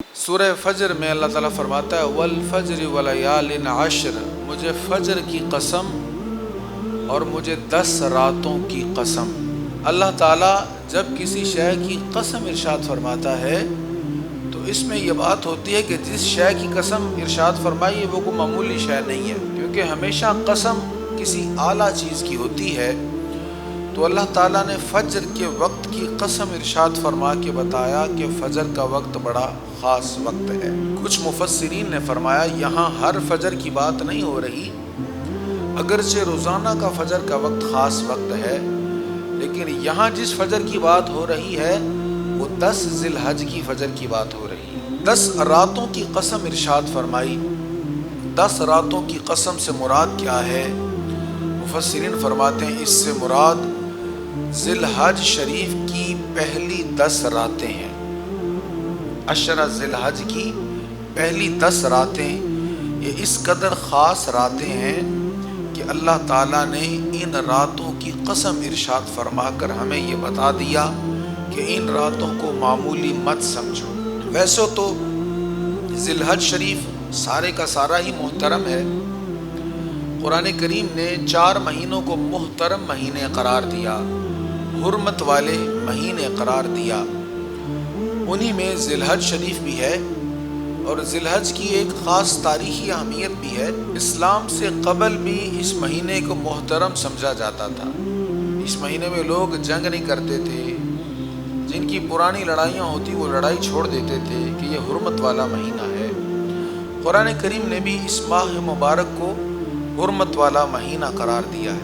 سورہ فجر میں اللہ تعالیٰ فرماتا ہے والفجر ولیال عشر، مجھے فجر کی قسم اور مجھے 10 راتوں کی قسم۔ اللہ تعالیٰ جب کسی شے کی قسم ارشاد فرماتا ہے تو اس میں یہ بات ہوتی ہے کہ جس شے کی قسم ارشاد فرمائی وہ کوئی معمولی شے نہیں ہے، کیونکہ ہمیشہ قسم کسی اعلیٰ چیز کی ہوتی ہے۔ تو اللہ تعالیٰ نے فجر کے وقت کی قسم ارشاد فرما کے بتایا کہ فجر کا وقت بڑا خاص وقت ہے۔ کچھ مفسرین نے فرمایا یہاں ہر فجر کی بات نہیں ہو رہی، اگرچہ روزانہ کا فجر کا وقت خاص وقت ہے، لیکن یہاں جس فجر کی بات ہو رہی ہے وہ 10 ذی الحج کی فجر کی بات ہو رہی ہے۔ 10 راتوں کی قسم ارشاد فرمائی۔ 10 راتوں کی قسم سے مراد کیا ہے؟ مفسرین فرماتے ہیں اس سے مراد ذی الحج شریف کی پہلی 10 راتیں ہیں۔ عشرہ ذی الحج کی پہلی 10 راتیں یہ اس قدر خاص راتیں ہیں کہ اللہ تعالیٰ نے ان راتوں کی قسم ارشاد فرما کر ہمیں یہ بتا دیا کہ ان راتوں کو معمولی مت سمجھو۔ ویسے تو ذی الحج شریف سارے کا سارا ہی محترم ہے۔ قرآن کریم نے 4 مہینوں کو محترم مہینے قرار دیا، حرمت والے مہینے قرار دیا، انہی میں ذی الحج شریف بھی ہے۔ اور ذی الحج کی ایک خاص تاریخی اہمیت بھی ہے۔ اسلام سے قبل بھی اس مہینے کو محترم سمجھا جاتا تھا۔ اس مہینے میں لوگ جنگ نہیں کرتے تھے، جن کی پرانی لڑائیاں ہوتی وہ لڑائی چھوڑ دیتے تھے کہ یہ حرمت والا مہینہ ہے۔ قرآن کریم نے بھی اس ماہ مبارک کو حرمت والا مہینہ قرار دیا ہے۔